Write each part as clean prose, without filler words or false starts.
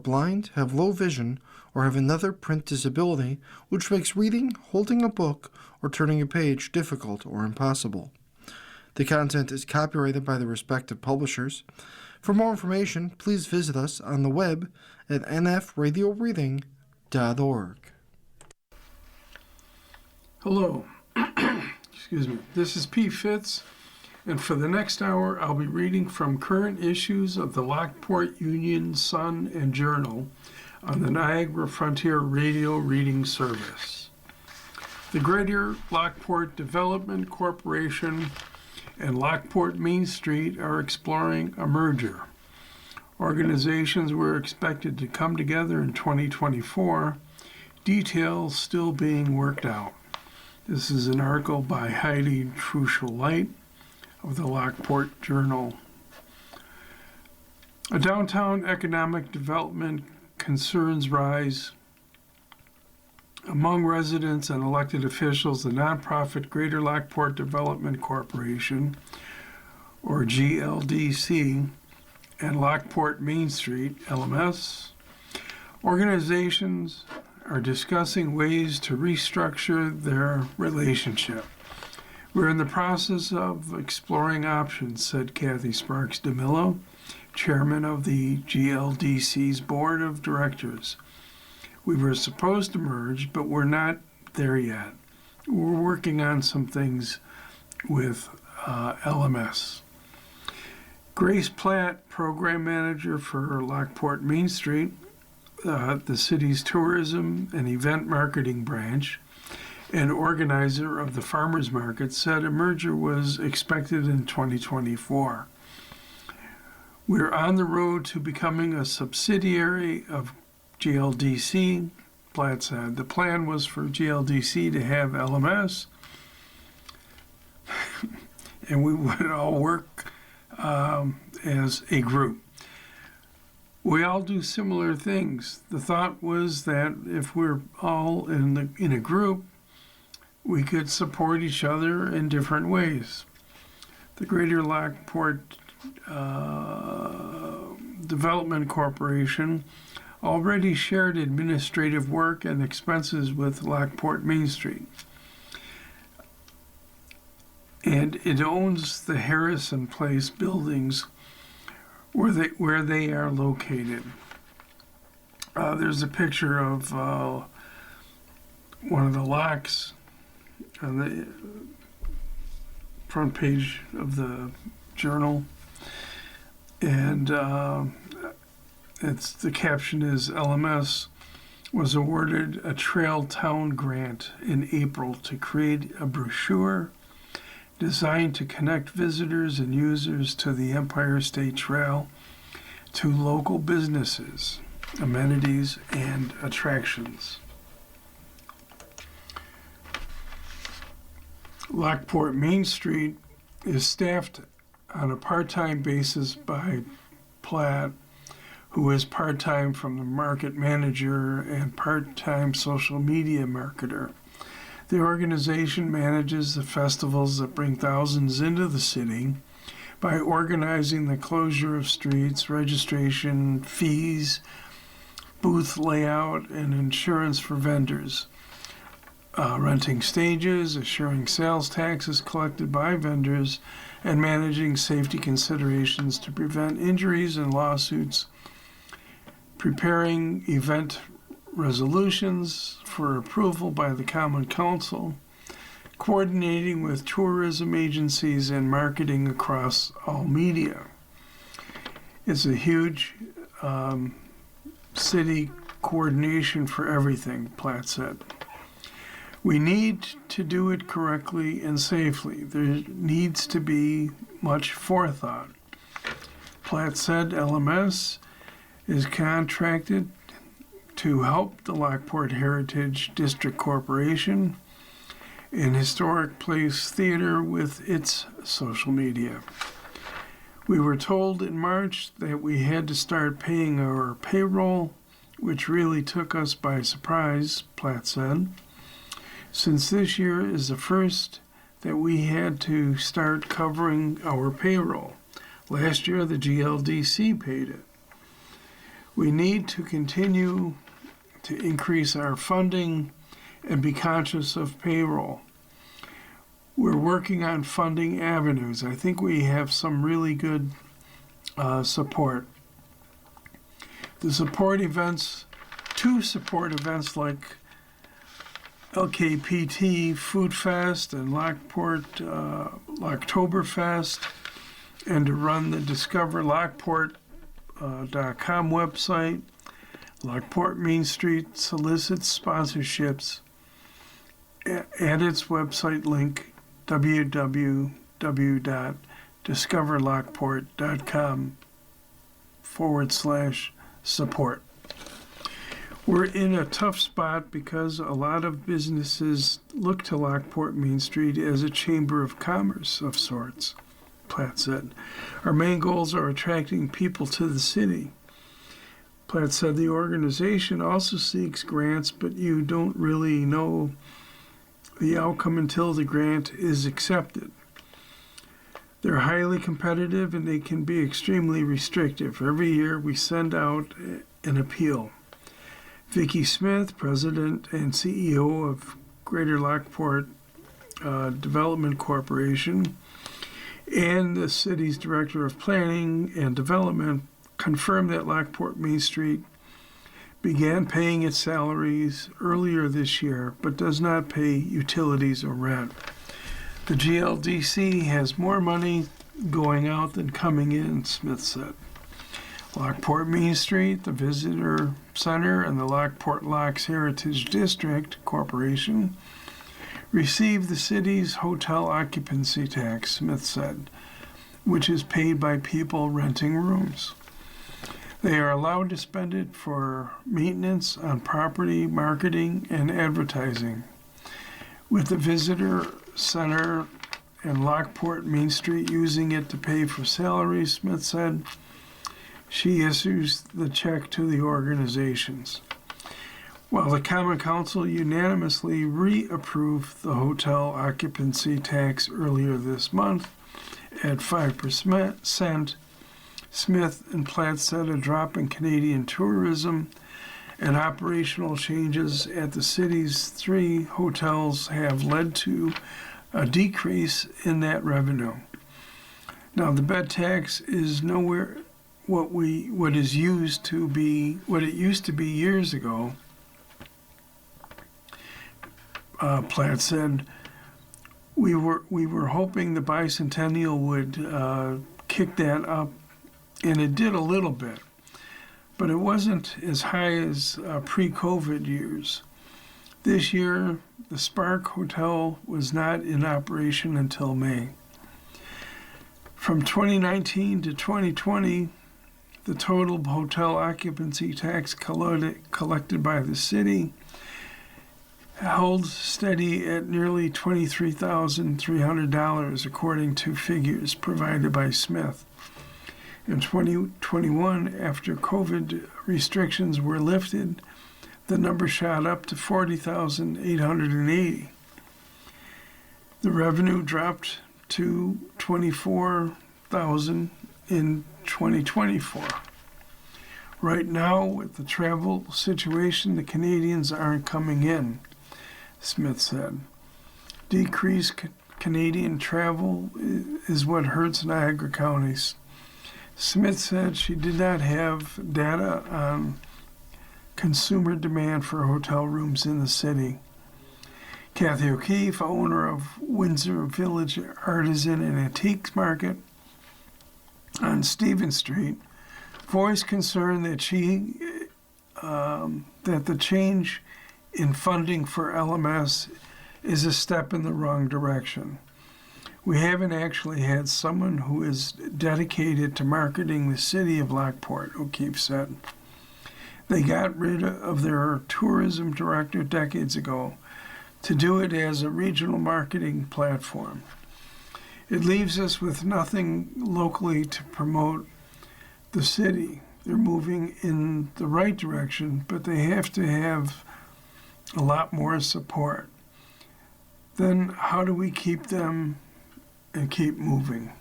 blind, have low vision, or have another print disability which makes reading, holding a book, or turning a page difficult or impossible. The content is copyrighted by the respective publishers. For more information, please visit us on the web at nfradioreading.org. Hello, excuse me, this is P. Fitz, and for the next hour I'll be reading from current issues of the Lockport Union-Sun and Journal on the Niagara Frontier Radio Reading Service. The Greater Lockport Development Corporation and Lockport Main Street are exploring a merger. Organizations were expected to come together in 2024, details still being worked out. This is an article by Heidi Truschel-Light of the Lockport Journal. A downtown economic development concerns rise among residents and elected officials. The nonprofit Greater Lockport Development Corporation, or GLDC, and Lockport Main Street, LMS, organizations are discussing ways to restructure their relationship. We're in the process of exploring options, said Kathy Sparks DeMillo, chairman of the GLDC's board of directors. We were supposed to merge, but we're not there yet. We're working on some things with LMS. Grace Platt, program manager for Lockport Main Street, the city's tourism and event marketing branch, and organizer of the farmers market, said a merger was expected in 2024. We're on the road to becoming a subsidiary of GLDC, Platt said. The plan was for GLDC to have LMS, and we would all work as a group. We all do similar things. The thought was that if we're all in a group, we could support each other in different ways. The Greater Lockport Development Corporation already shared administrative work and expenses with Lockport Main Street, and it owns the Harrison Place buildings where they are located. There's a picture of one of the locks on the front page of the journal, and the caption is, LMS was awarded a Trail Town grant in April to create a brochure designed to connect visitors and users to the Empire State Trail, to local businesses, amenities, and attractions. Lockport Main Street is staffed on a part-time basis by Platt, who is part-time from the market manager and part-time social media marketer. The organization manages the festivals that bring thousands into the city by organizing the closure of streets, registration, fees, booth layout, and insurance for vendors, renting stages, assuring sales taxes collected by vendors, and managing safety considerations to prevent injuries and lawsuits, preparing event resolutions for approval by the Common Council, coordinating with tourism agencies, and marketing across all media. It's a huge city coordination for everything, Platt said. We need to do it correctly and safely. There needs to be much forethought. Platt said LMS is contracted to help the Lockport Heritage District Corporation and Historic Place Theater with its social media. We were told in March that we had to start paying our payroll, which really took us by surprise, Platt said, since this year is the first that we had to start covering our payroll. Last year, the GLDC paid it. We need to continue to increase our funding and be conscious of payroll. We're working on funding avenues. I think we have some really good support. To support events like LKPT Food Fest and Lockport Locktoberfest, and to run the DiscoverLockport.com website. Lockport Main Street solicits sponsorships at its website link, www.discoverlockport.com/support. We're in a tough spot because a lot of businesses look to Lockport Main Street as a chamber of commerce of sorts, Platt said. Our main goals are attracting people to the city. Platt said the organization also seeks grants, but you don't really know the outcome until the grant is accepted. They're highly competitive and they can be extremely restrictive. Every year we send out an appeal. Vicki Smith, President and CEO of Greater Lockport Development Corporation, and the city's Director of Planning and Development, confirmed that Lockport Main Street began paying its salaries earlier this year, but does not pay utilities or rent. The GLDC has more money going out than coming in, Smith said. Lockport Main Street, the Visitor Center, and the Lockport Locks Heritage District Corporation receive the city's hotel occupancy tax, Smith said, which is paid by people renting rooms. They are allowed to spend it for maintenance on property, marketing, and advertising. With the Visitor Center and Lockport Main Street using it to pay for salaries, Smith said, she issues the check to the organizations. While the Common Council unanimously reapproved the hotel occupancy tax earlier this month at 5%, Smith and Platt said a drop in Canadian tourism and operational changes at the city's 3 hotels have led to a decrease in that revenue. Now, the bed tax is nowhere what it used to be years ago. Platt said, we were hoping the bicentennial would kick that up, and it did a little bit, but it wasn't as high as pre-COVID years. This year, the Spark Hotel was not in operation until May. From 2019 to 2020, the total hotel occupancy tax collected by the city held steady at nearly $23,300, according to figures provided by Smith. In 2021, after COVID restrictions were lifted, the number shot up to $40,880. The revenue dropped to $24,000 in 2024. Right now, with the travel situation, the Canadians aren't coming in, Smith said. Decreased Canadian travel is what hurts Niagara County. Smith said she did not have data on consumer demand for hotel rooms in the city. Kathy O'Keefe, owner of Windsor Village Artisan and Antiques Market on Stephen Street, voiced concern that that the change in funding for LMS is a step in the wrong direction. We haven't actually had someone who is dedicated to marketing the city of Lockport, O'Keefe said. They got rid of their tourism director decades ago to do it as a regional marketing platform. It leaves us with nothing locally to promote the city. They're moving in the right direction, but they have to have a lot more support. Then how do we keep them and keep moving?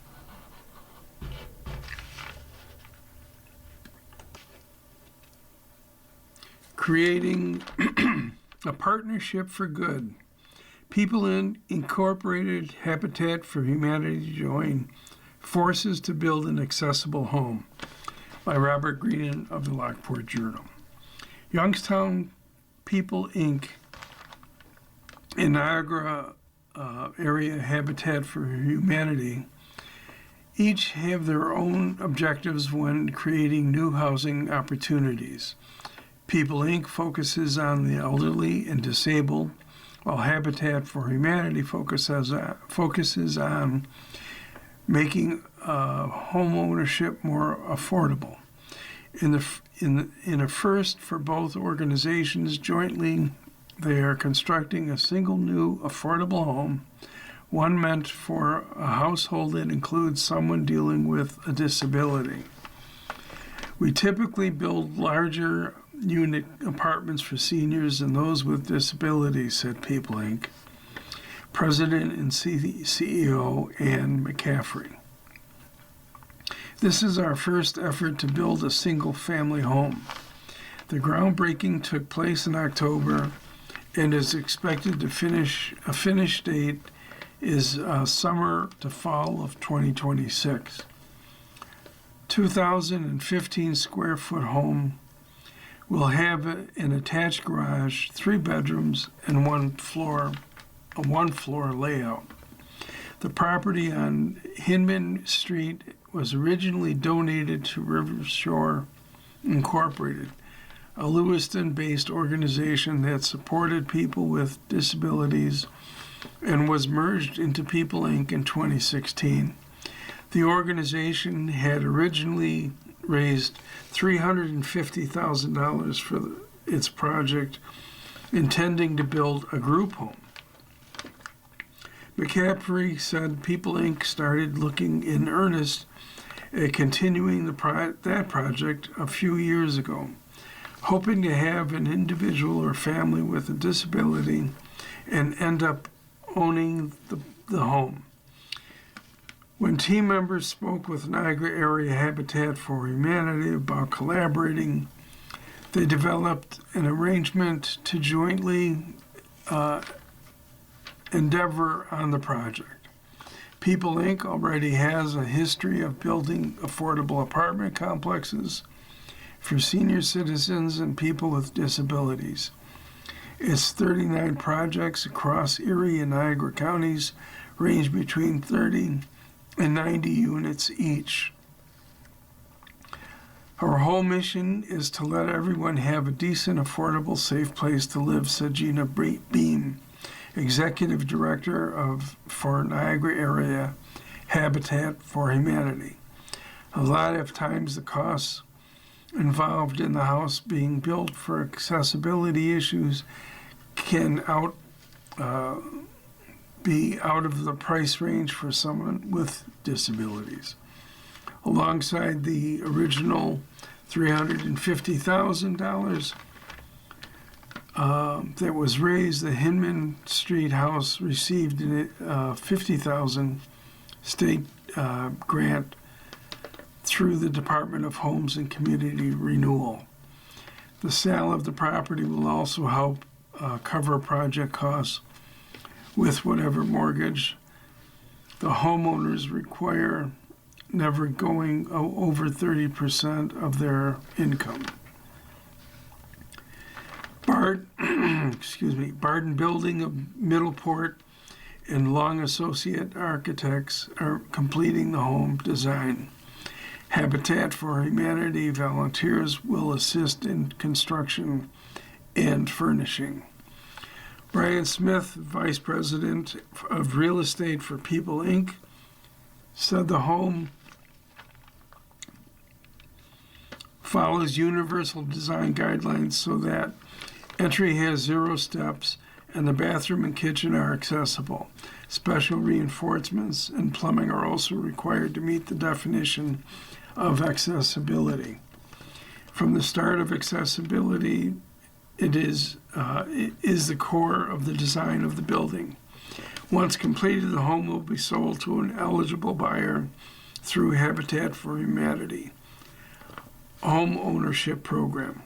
creating a partnership for good. People incorporated Habitat for Humanity to join forces to build an accessible home, by Robert Green of the Lockport Journal. Youngstown People Inc. and Niagara Area Habitat for Humanity each have their own objectives when creating new housing opportunities. People Inc. focuses on the elderly and disabled, while Habitat for Humanity focuses on making home ownership more affordable. In a first for both organizations, jointly they are constructing a single new affordable home, one meant for a household that includes someone dealing with a disability. We typically build larger unit apartments for seniors and those with disabilities, said People Inc. President and CEO Ann McCaffrey. This is our first effort to build a single-family home. The groundbreaking took place in October and is expected to a finish date is summer to fall of 2026. 2,015 square foot home will have an attached garage, 3 bedrooms, and a one-floor layout. The property on Hinman Street was originally donated to River Shore Incorporated, a Lewiston-based organization that supported people with disabilities and was merged into People Inc. in 2016. The organization had originally raised $350,000 for its project, intending to build a group home. McCaffrey said People Inc. started looking in earnest at continuing that project a few years ago, hoping to have an individual or family with a disability and end up owning the home. When team members spoke with Niagara Area Habitat for Humanity about collaborating, they developed an arrangement to jointly endeavor on the project. People Inc. already has a history of building affordable apartment complexes for senior citizens and people with disabilities. Its 39 projects across Erie and Niagara counties range between 30 and 90 units each. Our whole mission is to let everyone have a decent, affordable, safe place to live, said Gina Beam, Executive Director for Niagara Area Habitat for Humanity. A lot of times the costs involved in the house being built for accessibility issues can be out of the price range for someone with disabilities. Alongside the original $350,000 that was raised, the Hinman Street house received a $50,000 state grant through the Department of Homes and Community Renewal. The sale of the property will also help cover project costs with whatever mortgage the homeowners require, never going over 30% of their income. Barden Building of Middleport and Long Associate Architects are completing the home design. Habitat for Humanity volunteers will assist in construction and furnishing. Brian Smith, Vice President of Real Estate for People Inc., said the home follows universal design guidelines so that entry has 0 steps and the bathroom and kitchen are accessible. Special reinforcements and plumbing are also required to meet the definition of accessibility. From the start of accessibility, it is the core of the design of the building. Once completed, the home will be sold to an eligible buyer through Habitat for Humanity home ownership program.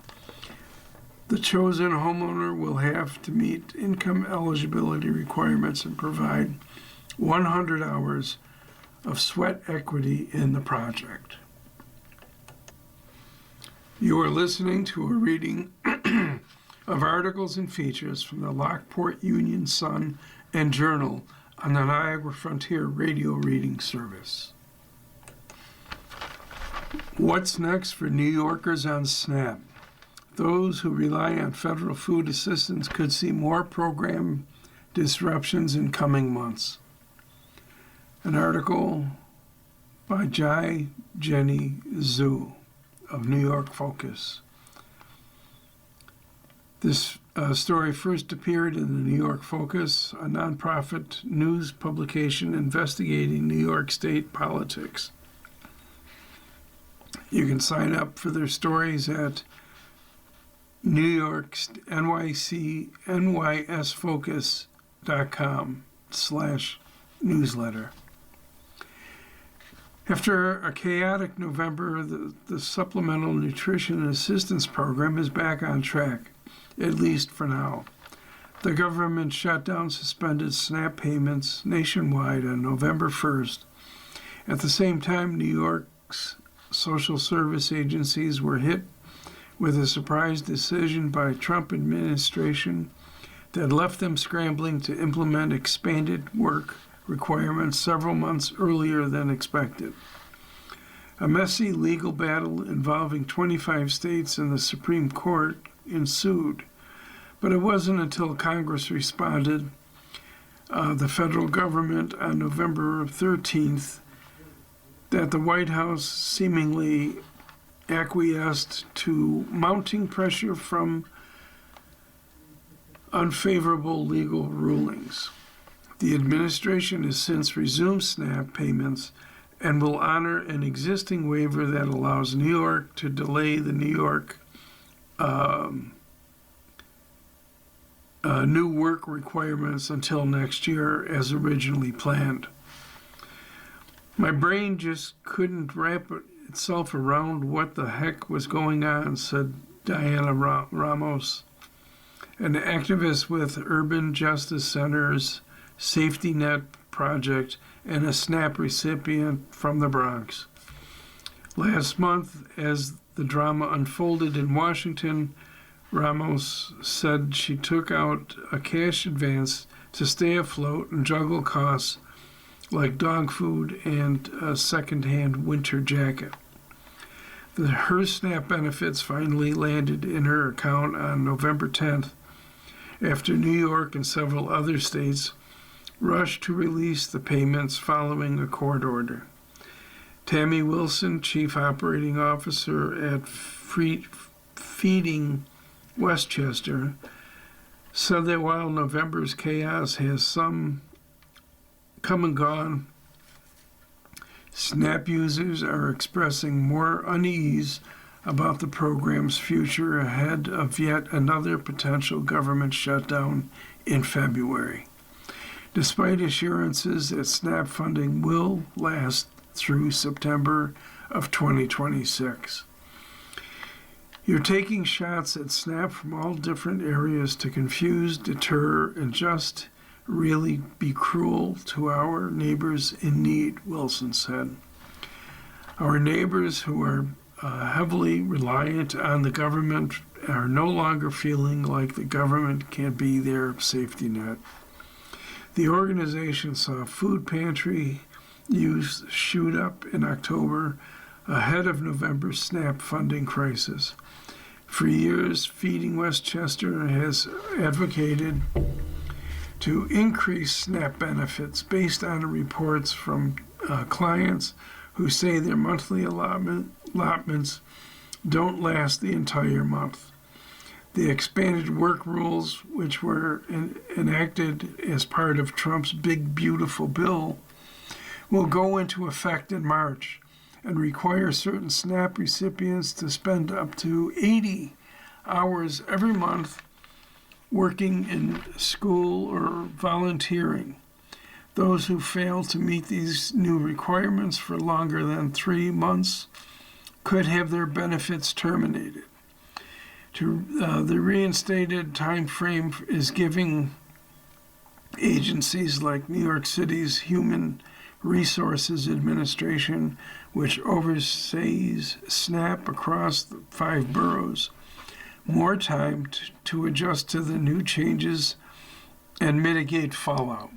The chosen homeowner will have to meet income eligibility requirements and provide 100 hours of sweat equity in the project. You are listening to a reading of articles and features from the Lockport Union-Sun Journal on the Niagara Frontier Radio Reading Service. What's next for New Yorkers on SNAP? Those who rely on federal food assistance could see more program disruptions in coming months. An article by Jai Jenny Zhu of New York Focus. This story first appeared in the New York Focus, a nonprofit news publication investigating New York State politics. You can sign up for their stories at nysfocus.com/newsletter. After a chaotic November, the Supplemental Nutrition Assistance Program is back on track, at least for now. The government shutdown suspended SNAP payments nationwide on November 1st. At the same time, New York's social service agencies were hit with a surprise decision by Trump administration that left them scrambling to implement expanded work requirements several months earlier than expected. A messy legal battle involving 25 states and the Supreme Court ensued, but it wasn't until Congress responded, the federal government, on November 13th, that the White House seemingly acquiesced to mounting pressure from unfavorable legal rulings. The administration has since resumed SNAP payments and will honor an existing waiver that allows New York to delay the New York new work requirements until next year as originally planned. My brain just couldn't wrap itself around what the heck was going on, said Diana Ramos, an activist with Urban Justice Center's Safety Net Project and a SNAP recipient from the Bronx. Last month, as the drama unfolded in Washington, Ramos said she took out a cash advance to stay afloat and juggle costs like dog food and a second-hand winter jacket. Her SNAP benefits finally landed in her account on November 10th after New York and several other states rushed to release the payments following a court order. Tammy Wilson, Chief Operating Officer at Feeding Westchester, said that while November's chaos has some come and gone, SNAP users are expressing more unease about the program's future ahead of yet another potential government shutdown in February, despite assurances that SNAP funding will last through September of 2026. You're taking shots at SNAP from all different areas to confuse, deter, and just really be cruel to our neighbors in need, Wilson said. Our neighbors who are heavily reliant on the government are no longer feeling like the government can be their safety net. The organization saw food pantry use shoot up in October ahead of November's SNAP funding crisis. For years, Feeding Westchester has advocated to increase SNAP benefits based on reports from clients who say their monthly allotments don't last the entire month. The expanded work rules, which were enacted as part of Trump's big, beautiful bill, will go into effect in March and require certain SNAP recipients to spend up to 80 hours every month working in school or volunteering. Those who fail to meet these new requirements for longer than 3 months could have their benefits terminated. The reinstated time frame is giving agencies like New York City's Human Resources Administration, which oversees SNAP across the 5 boroughs, more time to adjust to the new changes and mitigate fallout.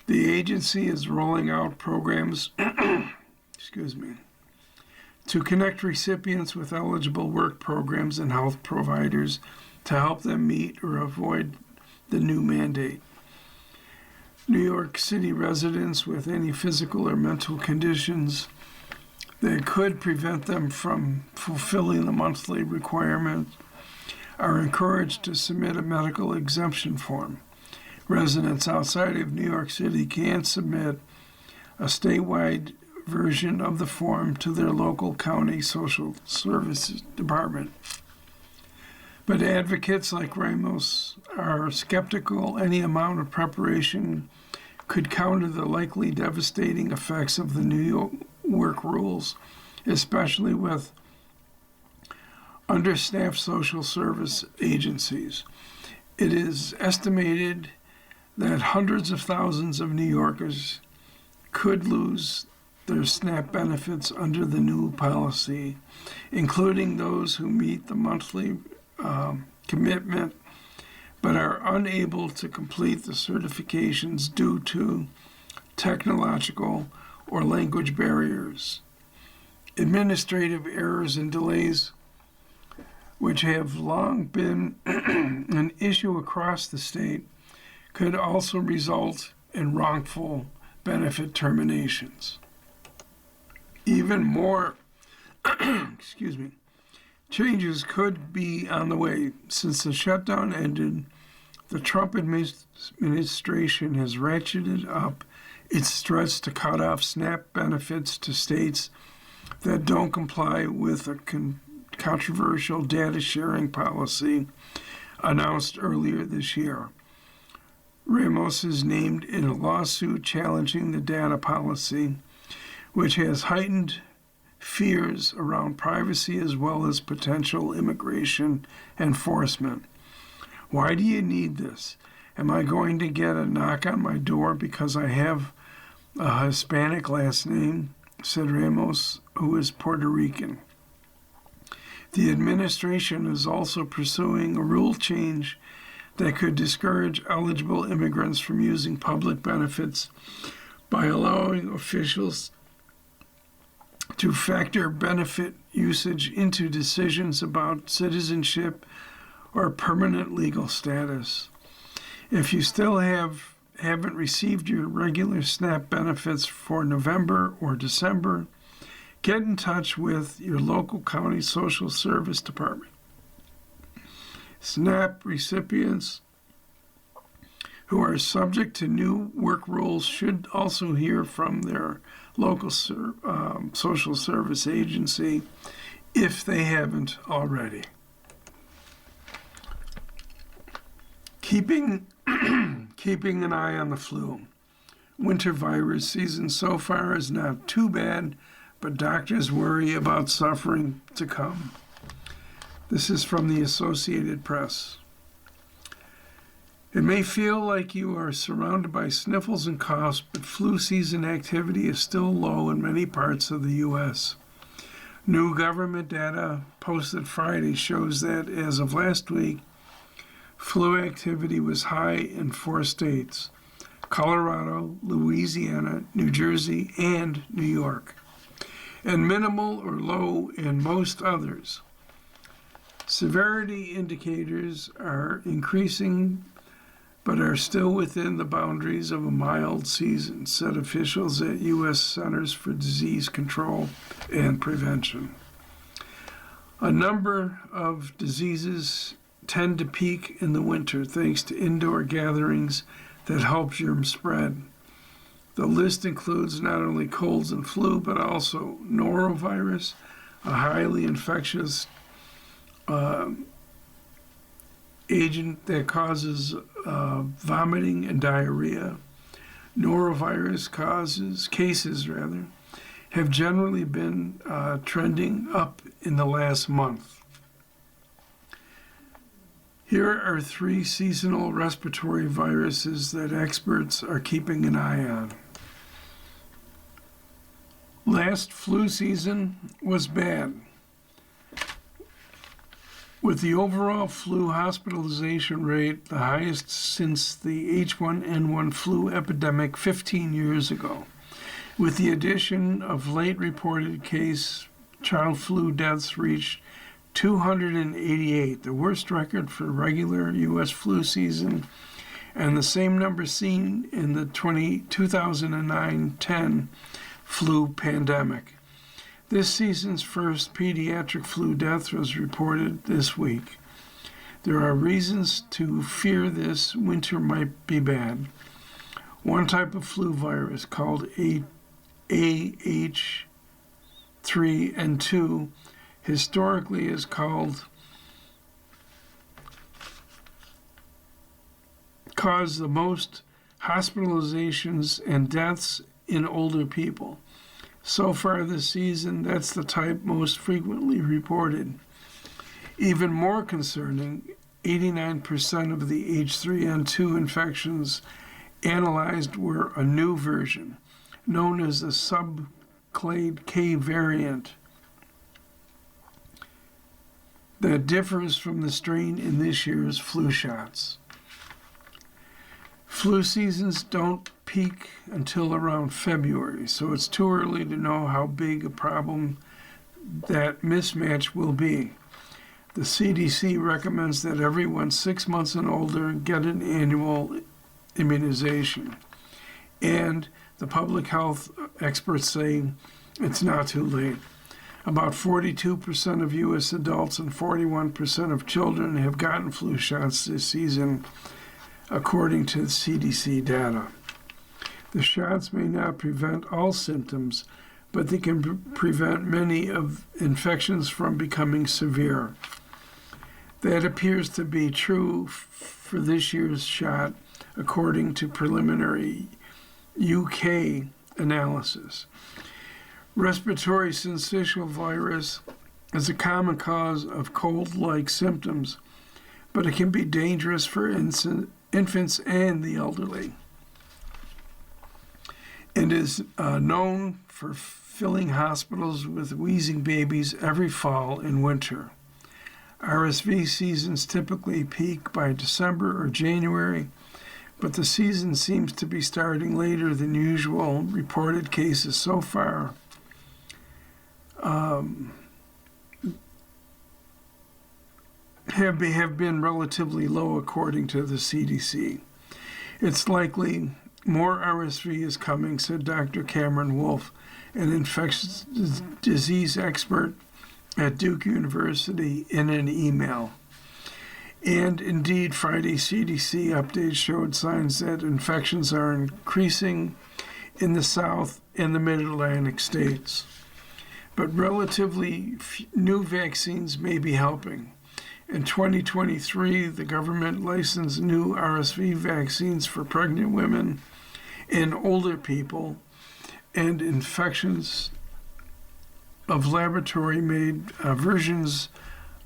The agency is rolling out programs to connect recipients with eligible work programs and health providers to help them meet or avoid the new mandate. New York City residents with any physical or mental conditions that could prevent them from fulfilling the monthly requirement are encouraged to submit a medical exemption form. Residents outside of New York City can submit a statewide version of the form to their local county social services department. But advocates like Ramos are skeptical any amount of preparation could counter the likely devastating effects of the New York work rules, especially with understaffed social service agencies. It is estimated that hundreds of thousands of New Yorkers could lose their SNAP benefits under the new policy, including those who meet the monthly commitment but are unable to complete the certifications due to technological or language barriers. Administrative errors and delays, which have long been an issue across the state, could also result in wrongful benefit terminations. Even more changes could be on the way. Since the shutdown ended, the Trump administration has ratcheted up its threats to cut off SNAP benefits to states that don't comply with a controversial data sharing policy announced earlier this year. Ramos is named in a lawsuit challenging the data policy, which has heightened fears around privacy as well as potential immigration enforcement. Why do you need this? Am I going to get a knock on my door because I have a Hispanic last name? Said Ramos, who is Puerto Rican. The administration is also pursuing a rule change that could discourage eligible immigrants from using public benefits by allowing officials to factor benefit usage into decisions about citizenship or permanent legal status. If you still haven't received your regular SNAP benefits for November or December, get in touch with your local county social service department. SNAP recipients who are subject to new work rules should also hear from their local social service agency if they haven't already. Keeping an eye on the flu. Winter virus season so far is not too bad, but doctors worry about suffering to come. This is from the Associated Press. It may feel like you are surrounded by sniffles and coughs, but flu season activity is still low in many parts of the U.S. New government data posted Friday shows that as of last week, flu activity was high in 4 states: Colorado, Louisiana, New Jersey, and New York, and minimal or low in most others. Severity indicators are increasing, but are still within the boundaries of a mild season, said officials at U.S. Centers for Disease Control and Prevention. A number of diseases tend to peak in the winter thanks to indoor gatherings that help germs spread. The list includes not only colds and flu, but also norovirus, a highly infectious agent that causes vomiting and diarrhea. Norovirus cases have generally been trending up in the last month. Here are 3 seasonal respiratory viruses that experts are keeping an eye on. Last flu season was bad, with the overall flu hospitalization rate the highest since the H1N1 flu epidemic 15 years ago. With the addition of late reported child flu deaths reached 288, the worst record for regular U.S. flu season, and the same number seen in the 2009-10 flu pandemic. This season's first pediatric flu death was reported this week. There are reasons to fear this winter might be bad. One type of flu virus called AH3N2 historically is caused the most hospitalizations and deaths in older people. So far this season, that's the type most frequently reported. Even more concerning, 89% of the H3N2 infections analyzed were a new version, known as the subclade K variant, that differs from the strain in this year's flu shots. Flu seasons don't peak until around February, so it's too early to know how big a problem that mismatch will be. The CDC recommends that everyone 6 months and older get an annual immunization. And the public health experts say it's not too late. About 42% of U.S. adults and 41% of children have gotten flu shots this season, according to the CDC data. The shots may not prevent all symptoms, but they can prevent many of infections from becoming severe. That appears to be true for this year's shot, according to preliminary UK analysis. Respiratory syncytial virus is a common cause of cold-like symptoms, but it can be dangerous for infants and the elderly, and is known for filling hospitals with wheezing babies every fall and winter. RSV seasons typically peak by December or January, but the season seems to be starting later than usual. Reported cases so far have been relatively low, according to the CDC. It's likely more RSV is coming, said Dr. Cameron Wolfe, an infectious disease expert at Duke University, in an email. And indeed, Friday's CDC update showed signs that infections are increasing in the South and the Mid-Atlantic states. But relatively new vaccines may be helping. In 2023, the government licensed new RSV vaccines for pregnant women and older people, and infections of laboratory-made versions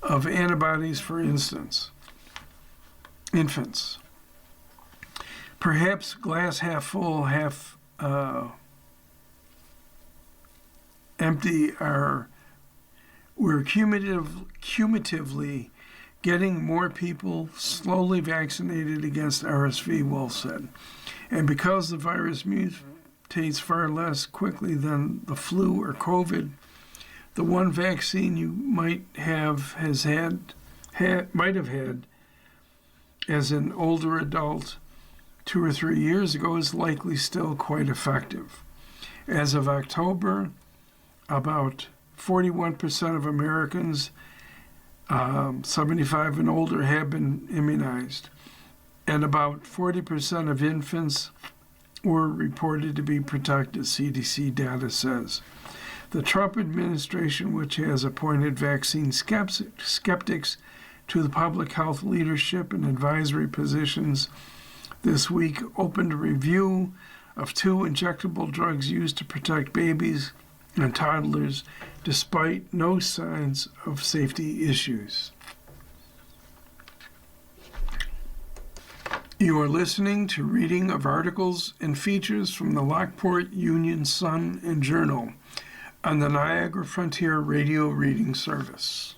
of antibodies, for instance, infants. Perhaps glass half full, half empty we're cumulatively getting more people slowly vaccinated against RSV, Wolf said. And because the virus mutates far less quickly than the flu or COVID, the one vaccine you might have had as an older adult 2 or 3 years ago is likely still quite effective. As of October, about 41% of Americans 75 and older have been immunized, and about 40% of infants were reported to be protected, CDC data says. The Trump administration, which has appointed vaccine skeptics to the public health leadership and advisory positions this week, opened a review of 2 injectable drugs used to protect babies and toddlers, despite no signs of safety issues. You are listening to reading of articles and features from the Lockport Union-Sun Journal on the Niagara Frontier Radio Reading Service.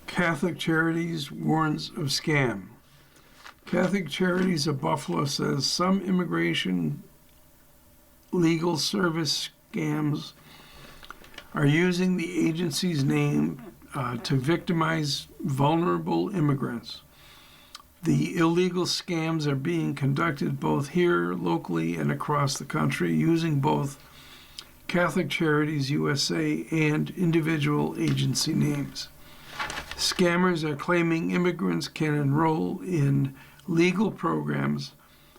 Catholic Charities warns of scam. Catholic Charities of Buffalo says some immigration legal service scams are using the agency's name to victimize vulnerable immigrants. The illegal scams are being conducted both here locally and across the country using both Catholic Charities USA and individual agency names. Scammers are claiming immigrants can enroll in legal programs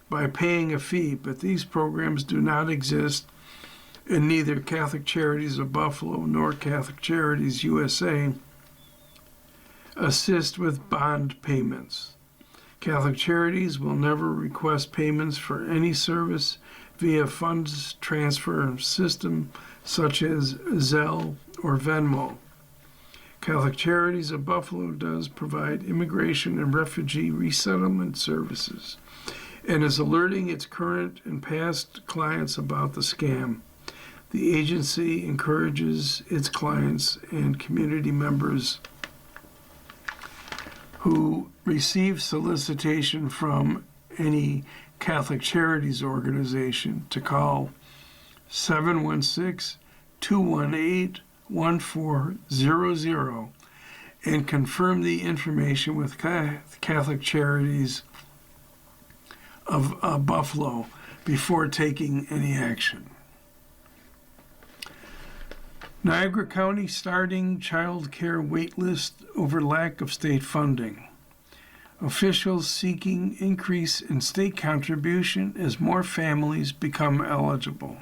by paying a fee, but these programs do not exist, and neither Catholic Charities of Buffalo nor Catholic Charities USA assist with bond payments. Catholic Charities will never request payments for any service via funds transfer system such as Zelle or Venmo. Catholic Charities of Buffalo does provide immigration and refugee resettlement services and is alerting its current and past clients about the scam. The agency encourages its clients and community members who receive solicitation from any Catholic Charities organization to call 716-218-1400 and confirm the information with Catholic Charities of Buffalo before taking any action. Niagara County starting child care wait list over lack of state funding. Officials seeking increase in state contribution as more families become eligible.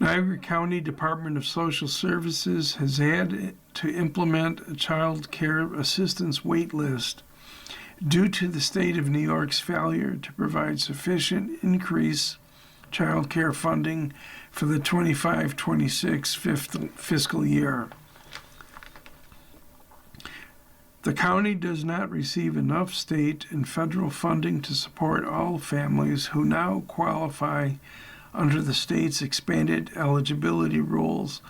Niagara County Department of Social Services has had to implement a child care assistance wait list due to the state of New York's failure to provide sufficient increase child care funding for the 25-26 fiscal year. The county does not receive enough state and federal funding to support all families who now qualify under the state's expanded eligibility rules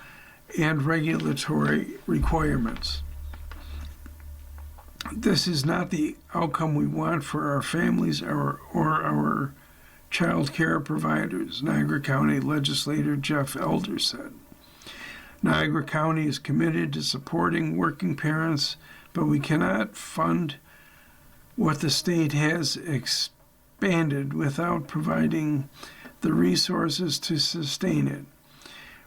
and regulatory requirements. This is not the outcome we want for our families or our child care providers, Niagara County Legislator Jeff Elder said. Niagara County is committed to supporting working parents, but we cannot fund what the state has expanded without providing the resources to sustain it.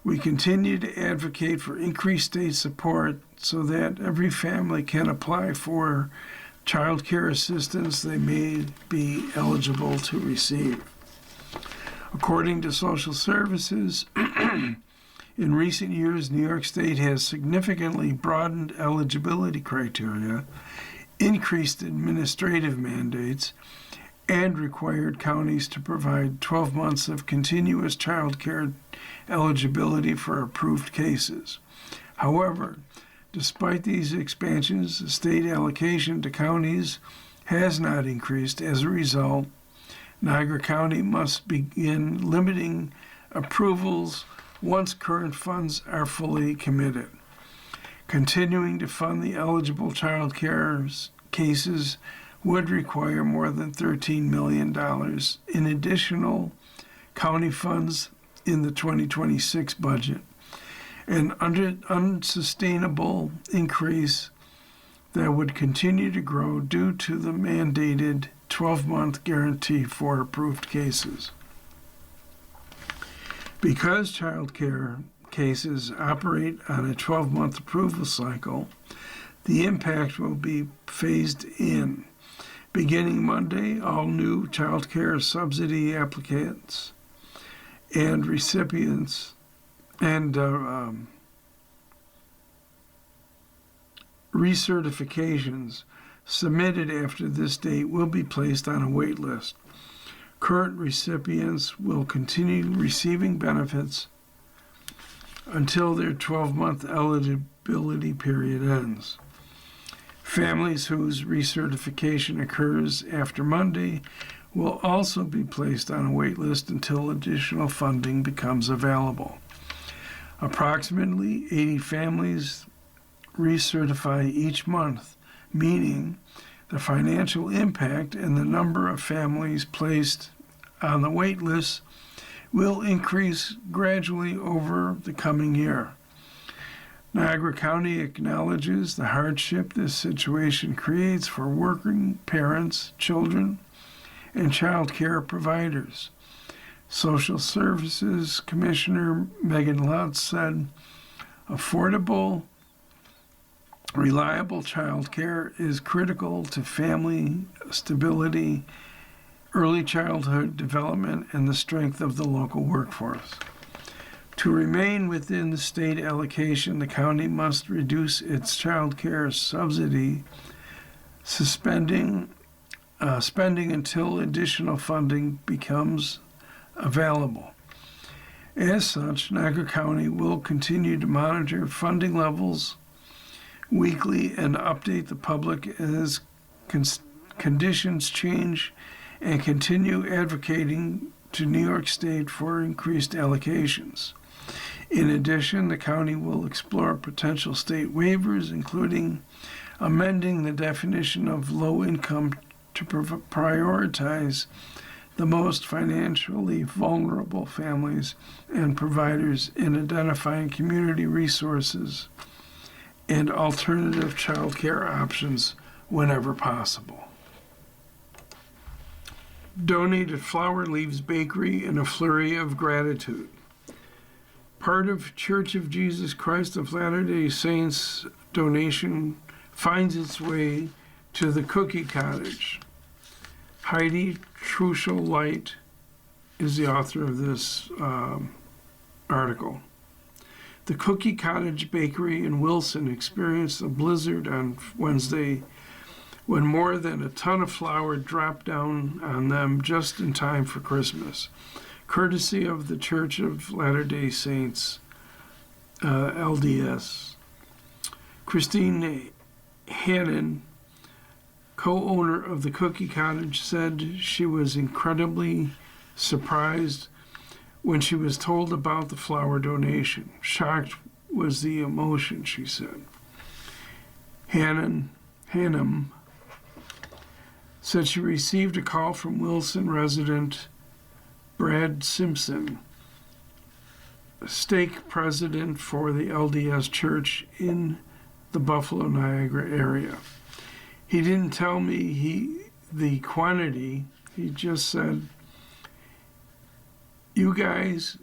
We continue to advocate for increased state support so that every family can apply for child care assistance they may be eligible to receive. According to Social Services, in recent years, New York State has significantly broadened eligibility criteria, increased administrative mandates, and required counties to provide 12 months of continuous child care eligibility for approved cases. However, despite these expansions, the state allocation to counties has not increased. As a result, Niagara County must begin limiting approvals once current funds are fully committed. Continuing to fund the eligible child care cases would require more than $13 million in additional county funds in the 2026 budget, an unsustainable increase that would continue to grow due to the mandated 12-month guarantee for approved cases. Because child care cases operate on a 12-month approval cycle, the impact will be phased in. Beginning Monday, all new child care subsidy applicants and recipients and recertifications submitted after this date will be placed on a wait list. Current recipients will continue receiving benefits until their 12-month eligibility period ends. Families whose recertification occurs after Monday will also be placed on a wait list until additional funding becomes available. Approximately 80 families recertify each month, meaning the financial impact and the number of families placed on the wait list will increase gradually over the coming year. Niagara County acknowledges the hardship this situation creates for working parents, children, and child care providers. Social Services Commissioner Megan Lutz said, affordable, reliable child care is critical to family stability, early childhood development, and the strength of the local workforce. To remain within the state allocation, the county must reduce its child care subsidy, spending until additional funding becomes available. As such, Niagara County will continue to monitor funding levels weekly and update the public as conditions change, and continue advocating to New York State for increased allocations. In addition, the county will explore potential state waivers, including amending the definition of low income to prioritize the most financially vulnerable families and providers in identifying community resources and alternative child care options whenever possible. Donated flour leaves bakery in a flurry of gratitude. Part of Church of Jesus Christ of Latter-day Saints donation finds its way to the Cookie Cottage. Heidi Truschel Light is the author of this article. The Cookie Cottage Bakery in Wilson experienced a blizzard on Wednesday when more than a ton of flour dropped down on them just in time for Christmas, courtesy of the Church of Latter-day Saints, LDS. Christine Hannon, co-owner of the Cookie Cottage, said she was incredibly surprised when she was told about the flour donation. Shocked was the emotion, she said. Hannum said she received a call from Wilson resident Brad Simpson, stake president for the LDS Church in the Buffalo, Niagara area. He didn't tell me the quantity. He just said, "You guys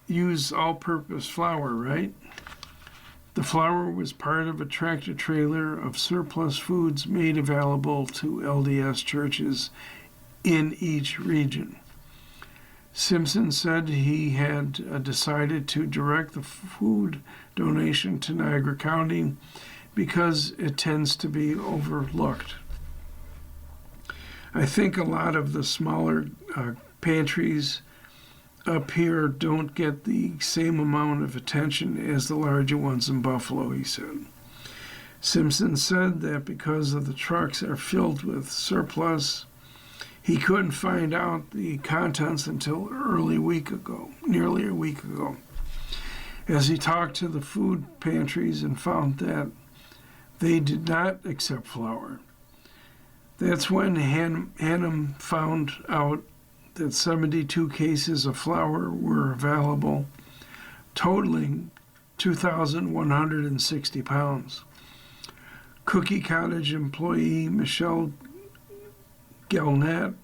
use all-purpose flour, right?" The flour was part of a tractor trailer of surplus foods made available to LDS churches in each region. Simpson said he had decided to direct the food donation to Niagara County because it tends to be overlooked. I think a lot of the smaller pantries up here don't get the same amount of attention as the larger ones in Buffalo, he said. Simpson said that because of the trucks are filled with surplus, he couldn't find out the contents until nearly a week ago, as he talked to the food pantries and found that they did not accept flour. That's when Hannum found out that 72 cases of flour were available, totaling 2,160 pounds. Cookie Cottage employee Michelle Galnett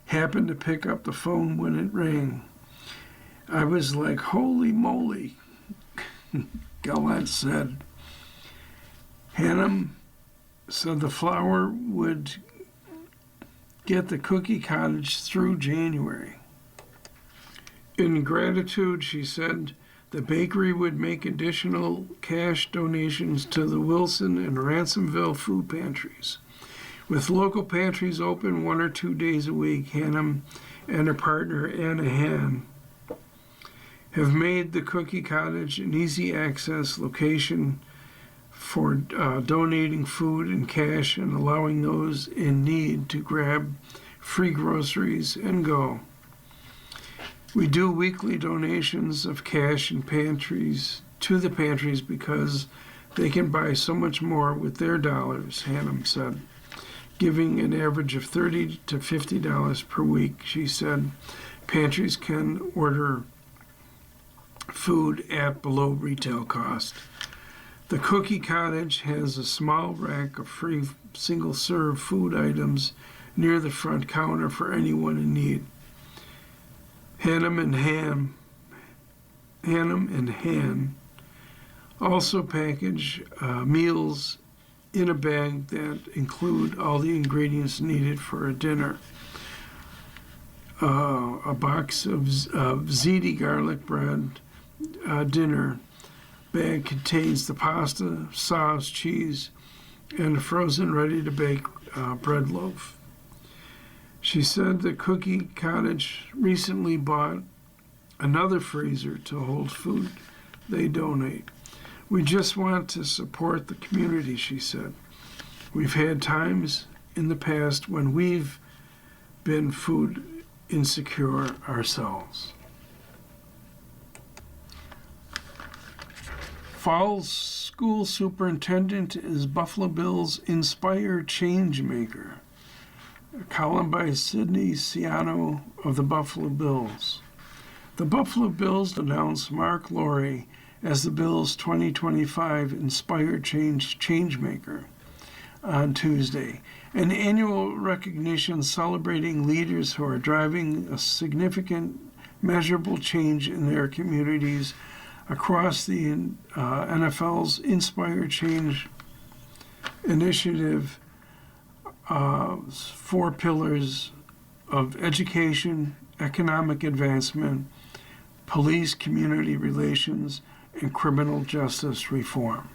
happened to pick up the phone when it rang. I was like, "Holy moly," Galnett said. Hannum said the flour would get the Cookie Cottage through January. In gratitude, she said, the bakery would make additional cash donations to the Wilson and Ransomville food pantries. With local pantries open 1 or 2 days a week, Hannum and her partner, Anna Han, have made the Cookie Cottage an easy access location for donating food and cash and allowing those in need to grab free groceries and go. We do weekly donations of cash and pantries to the pantries because they can buy so much more with their dollars, Hannum said. Giving an average of $30 to $50 per week, she said. Pantries can order food at below retail cost. The Cookie Cottage has a small rack of free single-serve food items near the front counter for anyone in need. Hannum and Han also package meals in a bag that include all the ingredients needed for a dinner. A box of ziti garlic bread dinner bag contains the pasta, sauce, cheese, and a frozen ready-to-bake bread loaf. She said the Cookie Cottage recently bought another freezer to hold food they donate. We just want to support the community, she said. We've had times in the past when we've been food insecure ourselves. Falls School Superintendent is Buffalo Bills Inspired Changemaker. A column by Sidney Ciano of the Buffalo Bills. The Buffalo Bills announced Mark Laurie as the Bills' 2025 Inspired Changemaker on Tuesday, an annual recognition celebrating leaders who are driving a significant, measurable change in their communities across the NFL's Inspired Change initiative. 4 pillars of education, economic advancement, police community relations, and criminal justice reform.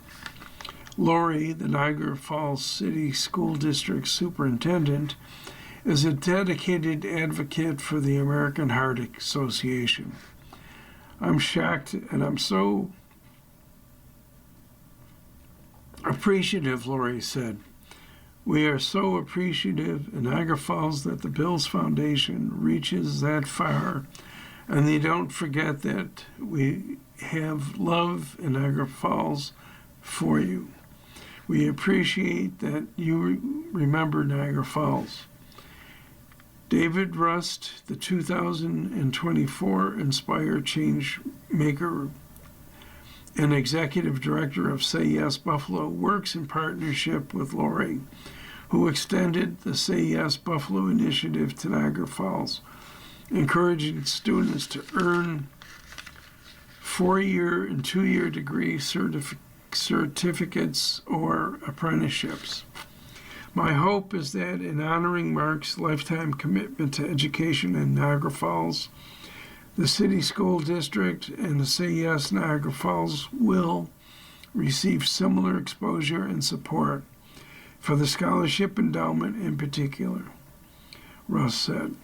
Laurie, the Niagara Falls City School District Superintendent, is a dedicated advocate for the American Heart Association. I'm shocked and I'm so appreciative, Laurie said. We are so appreciative in Niagara Falls that the Bills Foundation reaches that far, and they don't forget that we have love in Niagara Falls for you. We appreciate that you remember Niagara Falls. David Rust, the 2024 Inspire Change Maker and Executive Director of Say Yes Buffalo, works in partnership with Laurie, who extended the Say Yes Buffalo initiative to Niagara Falls, encouraging students to earn 4-year and 2-year degree certificates or apprenticeships. My hope is that in honoring Mark's lifetime commitment to education in Niagara Falls, the City School District and the Say Yes Niagara Falls will receive similar exposure and support for the scholarship endowment in particular, Russ said.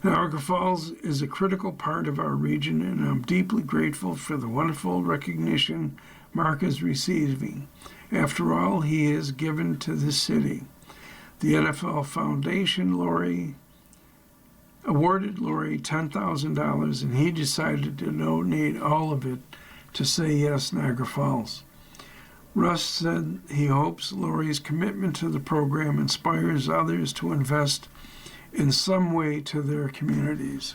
Niagara Falls is a critical part of our region, and I'm deeply grateful for the wonderful recognition Mark is receiving. After all, he has given to this city. The NFL Foundation awarded Laurie $10,000, and he decided to donate all of it to Say Yes Niagara Falls. Russ said he hopes Laurie's commitment to the program inspires others to invest in some way to their communities.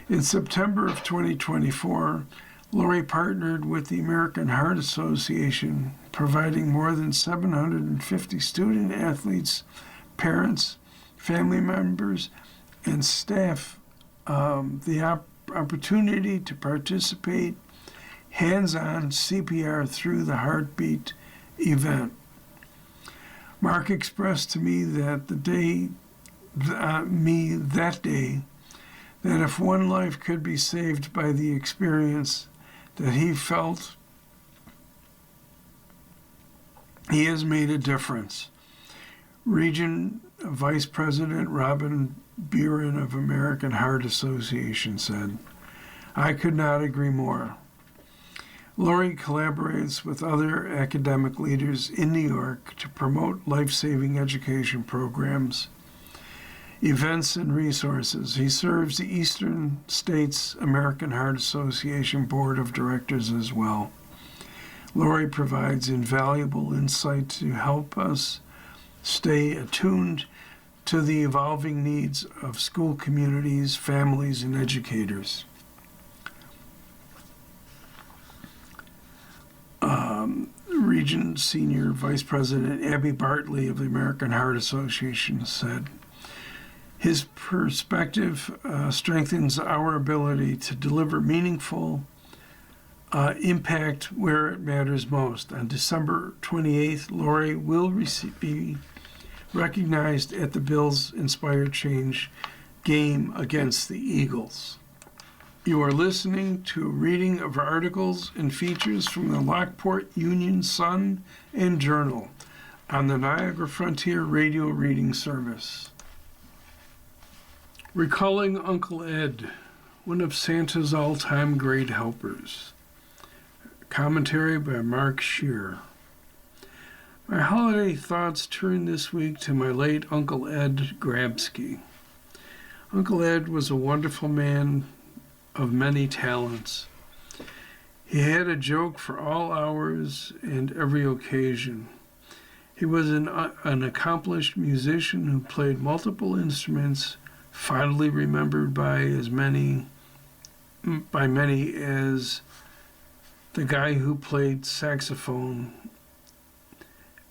In September of 2024, Laurie partnered with the American Heart Association, providing more than 750 student athletes, parents, family members, and staff the opportunity to participate hands-on CPR through the Heartbeat event. Mark expressed to me that that if one life could be saved by the experience that he felt, he has made a difference. Region Vice President Robin Buren of American Heart Association said, I could not agree more. Lori collaborates with other academic leaders in New York to promote life-saving education programs, events, and resources. He serves the Eastern States American Heart Association Board of Directors as well. Lori provides invaluable insight to help us stay attuned to the evolving needs of school communities, families, and educators. Regent Senior Vice President Abby Bartley of the American Heart Association said, his perspective strengthens our ability to deliver meaningful impact where it matters most. On December 28th, Lori will be recognized at the Bills Inspire Change game against the Eagles. You are listening to a reading of articles and features from the Lockport Union-Sun Journal on the Niagara Frontier Radio Reading Service. Recalling Uncle Ed, one of Santa's all-time great helpers. Commentary by Mark Shear. My holiday thoughts turn this week to my late Uncle Ed Grabsky. Uncle Ed was a wonderful man of many talents. He had a joke for all hours and every occasion. He was an accomplished musician who played multiple instruments, fondly remembered by many as the guy who played saxophone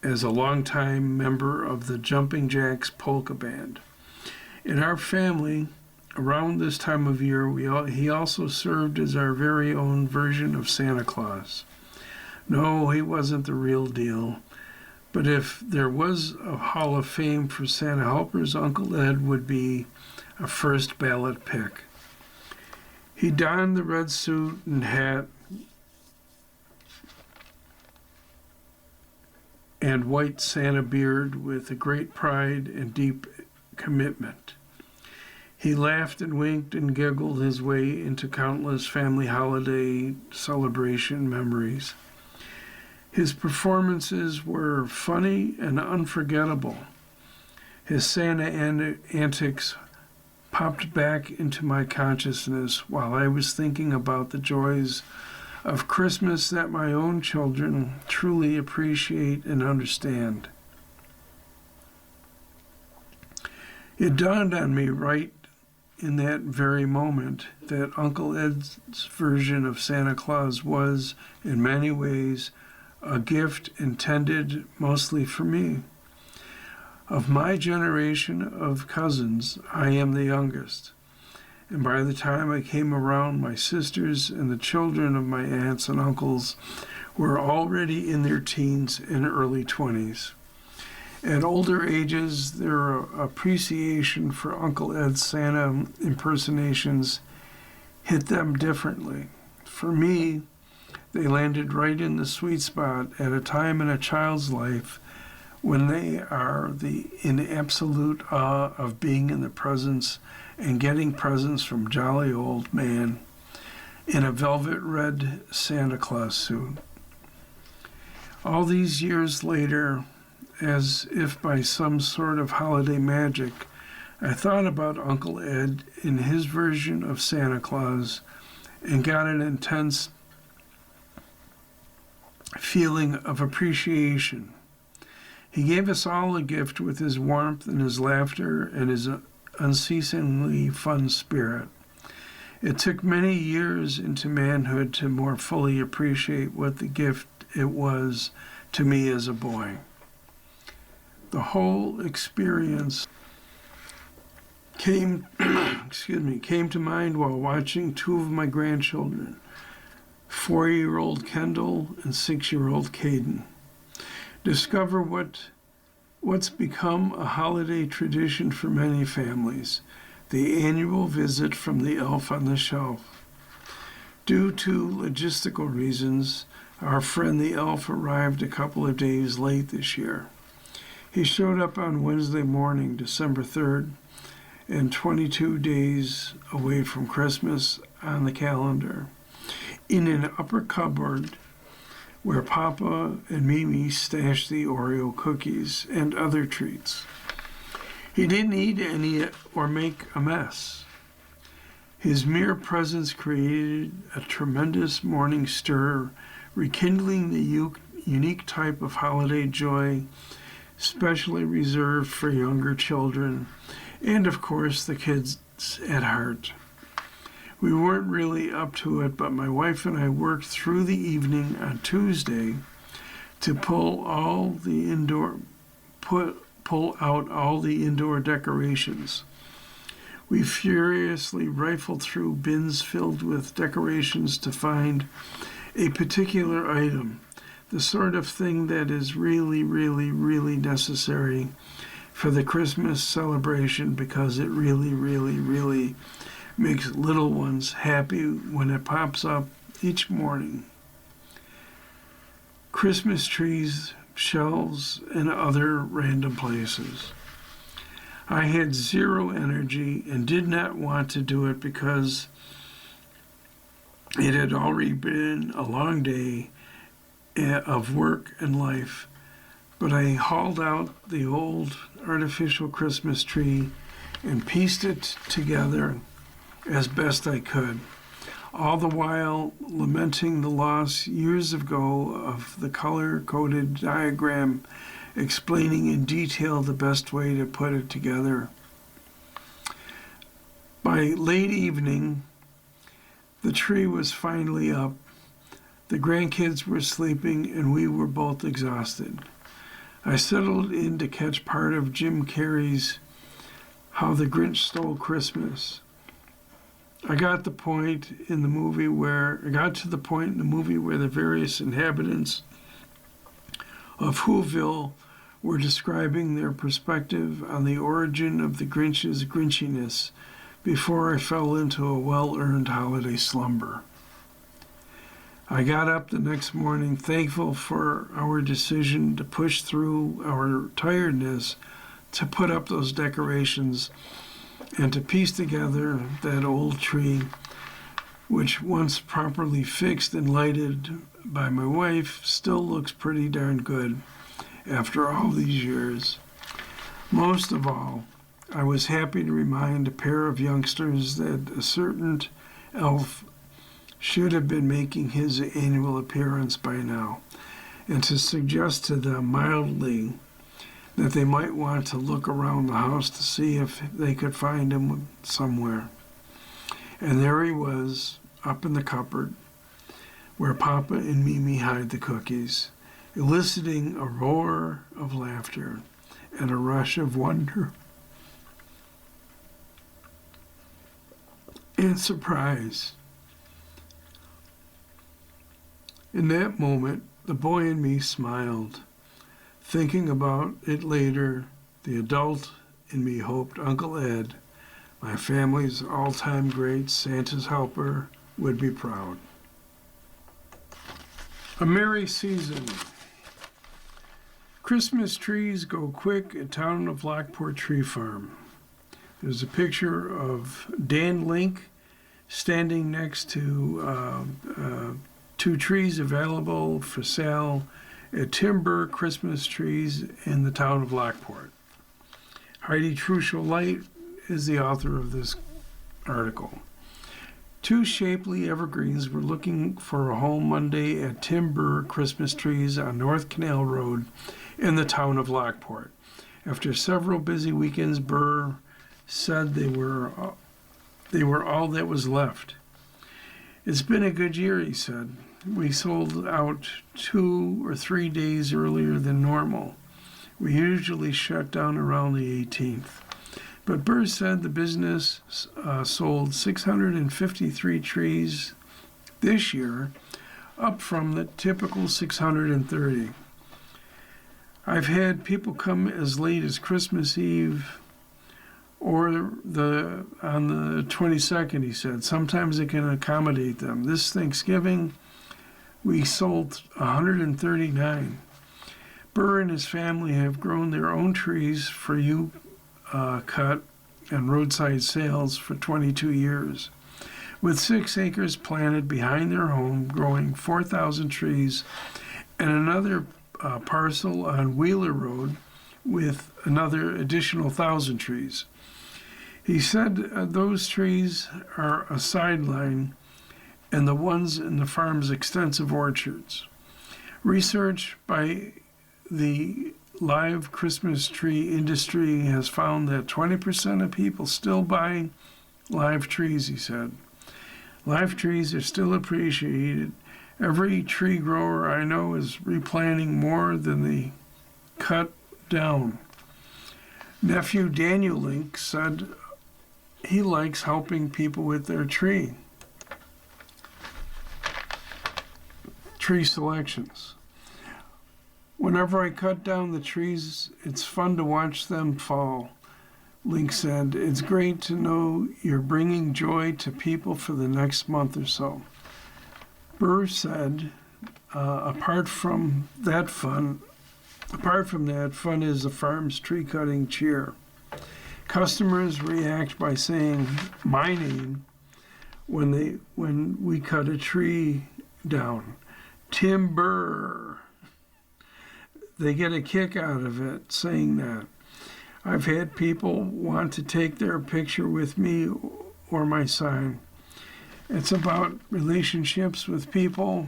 as a longtime member of the Jumping Jacks polka band. In our family, around this time of year, he also served as our very own version of Santa Claus. No, he wasn't the real deal, but if there was a Hall of Fame for Santa helpers, Uncle Ed would be a first ballot pick. He donned the red suit and hat and white Santa beard with a great pride and deep commitment. He laughed and winked and giggled his way into countless family holiday celebration memories. His performances were funny and unforgettable. His Santa antics popped back into my consciousness while I was thinking about the joys of Christmas that my own children truly appreciate and understand. It dawned on me right in that very moment that Uncle Ed's version of Santa Claus was, in many ways, a gift intended mostly for me. Of my generation of cousins, I am the youngest. And by the time I came around, my sisters and the children of my aunts and uncles were already in their teens and early 20s. At older ages, their appreciation for Uncle Ed's Santa impersonations hit them differently. For me, they landed right in the sweet spot at a time in a child's life when they are in absolute awe of being in the presence and getting presents from jolly old man in a velvet red Santa Claus suit. All these years later, as if by some sort of holiday magic, I thought about Uncle Ed in his version of Santa Claus and got an intense feeling of appreciation. He gave us all a gift with his warmth and his laughter and his unceasingly fun spirit. It took many years into manhood to more fully appreciate what the gift it was to me as a boy. The whole experience came to mind while watching two of my grandchildren, 4-year-old Kendall and 6-year-old Caden, discover what's become a holiday tradition for many families, the annual visit from the elf on the shelf. Due to logistical reasons, our friend the elf arrived a couple of days late this year. He showed up on Wednesday morning, December 3rd, and 22 days away from Christmas on the calendar. in an upper cupboard where Papa and Mimi stashed the Oreo cookies and other treats. He didn't eat any or make a mess. His mere presence created a tremendous morning stir, rekindling the unique type of holiday joy specially reserved for younger children, and of course the kids at heart. We weren't really up to it, but my wife and I worked through the evening on Tuesday to pull out all the indoor decorations. We furiously rifled through bins filled with decorations to find a particular item, the sort of thing that is really, really, really necessary for the Christmas celebration, because it really, really, really makes little ones happy when it pops up each morning. Christmas trees, shelves, and other random places. I had zero energy and did not want to do it because it had already been a long day of work and life. But I hauled out the old artificial Christmas tree and pieced it together as best I could, all the while lamenting the loss years ago of the color-coded diagram explaining in detail the best way to put it together. By late evening, the tree was finally up, the grandkids were sleeping, and we were both exhausted. I settled in to catch part of Jim Carrey's How the Grinch Stole Christmas. I got to the point in the movie where the various inhabitants of Whoville were describing their perspective on the origin of the Grinch's Grinchiness before I fell into a well-earned holiday slumber. I got up the next morning thankful for our decision to push through our tiredness to put up those decorations and to piece together that old tree, which once properly fixed and lighted by my wife, still looks pretty darn good after all these years. Most of all, I was happy to remind a pair of youngsters that a certain elf should have been making his annual appearance by now, and to suggest to them mildly that they might want to look around the house to see if they could find him somewhere. And there he was, up in the cupboard, where Papa and Mimi hide the cookies, eliciting a roar of laughter and a rush of wonder and surprise. In that moment, the boy in me smiled. Thinking about it later, the adult in me hoped Uncle Ed, my family's all-time great Santa's helper, would be proud. A merry season. Christmas trees go quick at Town of Lockport Tree Farm. There's a picture of Dan Link standing next to 2 trees available for sale at Timber Christmas Trees in the town of Lockport. Heidi Truschel-Light is the author of this article. 2 shapely evergreens were looking for a home Monday at Timber Christmas Trees on North Canal Road in the town of Lockport. After several busy weekends, Burr said they were all that was left. It's been a good year, he said. We sold out 2 or 3 days earlier than normal. We usually shut down around the 18th. But Burr said the business sold 653 trees this year, up from the typical 630. I've had people come as late as Christmas Eve or on the 22nd, he said. Sometimes it can accommodate them. This Thanksgiving, we sold 139. Burr and his family have grown their own trees for cut and roadside sales for 22 years. with 6 acres planted behind their home, growing 4,000 trees, and another parcel on Wheeler Road with another additional 1,000 trees. He said those trees are a sideline and the ones in the farm's extensive orchards. Research by the live Christmas tree industry has found that 20% of people still buy live trees, he said. Live trees are still appreciated. Every tree grower I know is replanting more than they cut down. Nephew Daniel Link said he likes helping people with their tree selections. Whenever I cut down the trees, it's fun to watch them fall. Link said, it's great to know you're bringing joy to people for the next month or so. Burr said, apart from that, fun is the farm's tree cutting cheer. Customers react by saying my name when we cut a tree down. Tim Burr. They get a kick out of it saying that. I've had people want to take their picture with me or my sign. It's about relationships with people,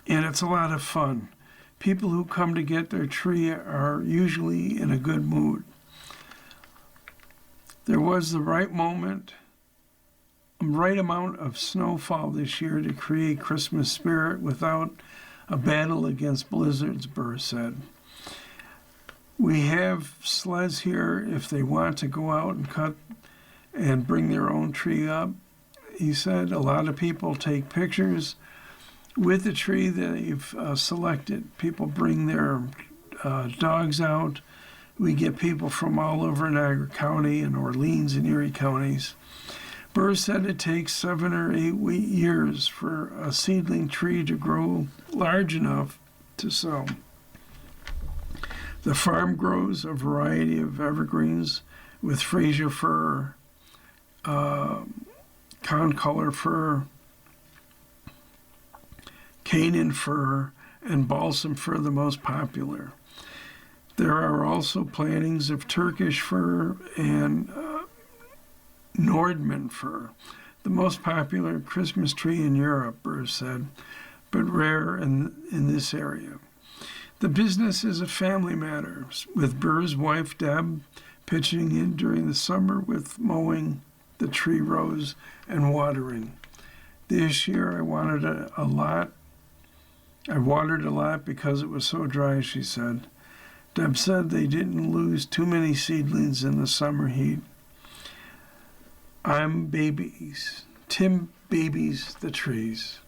and it's a lot of fun. People who come to get their tree are usually in a good mood. There was the right amount of snowfall this year to create Christmas spirit without a battle against blizzards, Burr said. We have sleds here if they want to go out and cut and bring their own tree up. He said a lot of people take pictures with the tree that they've selected. People bring their dogs out. We get people from all over Niagara County and Orleans and Erie counties. Burr said it takes 7 or 8 years for a seedling tree to grow large enough to sell. The farm grows a variety of evergreens with Fraser fir, concolor fir, Canaan fir, and balsam fir, the most popular. There are also plantings of Turkish fir and Nordman fir, the most popular Christmas tree in Europe, Burr said, but rare in this area. The business is a family matter, with Burr's wife, Deb, pitching in during the summer with mowing the tree rows and watering. This year I watered a lot because it was so dry, she said. Deb said they didn't lose too many seedlings in the summer heat. Tim babies the trees.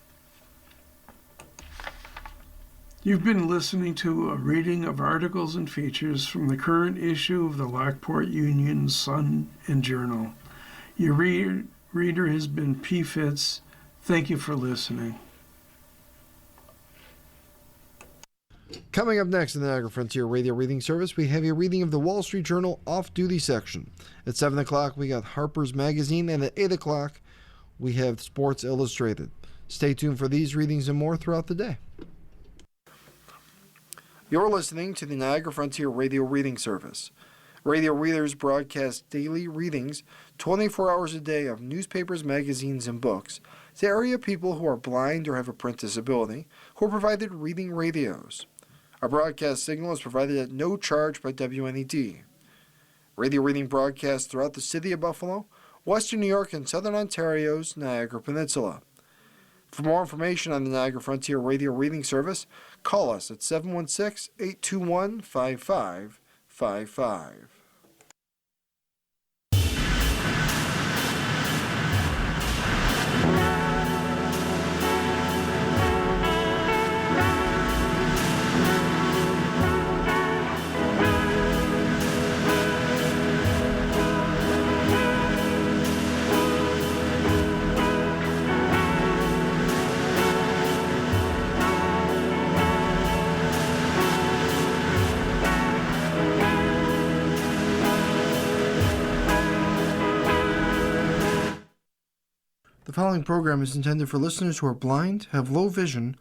You've been listening to a reading of articles and features from the current issue of the Lockport Union-Sun Journal. Your reader has been P. Fitz. Thank you for listening. Coming up next in the Niagara Frontier Radio Reading Service, we have a reading of the Wall Street Journal Off-Duty section. At 7 o'clock, we got Harper's Magazine, and at 8 o'clock, we have Sports Illustrated. Stay tuned for these readings and more throughout the day. You're listening to the Niagara Frontier Radio Reading Service. Radio readers broadcast daily readings 24 hours a day of newspapers, magazines, and books to area people who are blind or have a print disability who are provided reading radios. Our broadcast signal is provided at no charge by WNED. Radio reading broadcasts throughout the city of Buffalo, western New York, and southern Ontario's Niagara Peninsula. For more information on the Niagara Frontier Radio Reading Service, call us at 716-821-5555. The following program is intended for listeners who are blind, have low vision,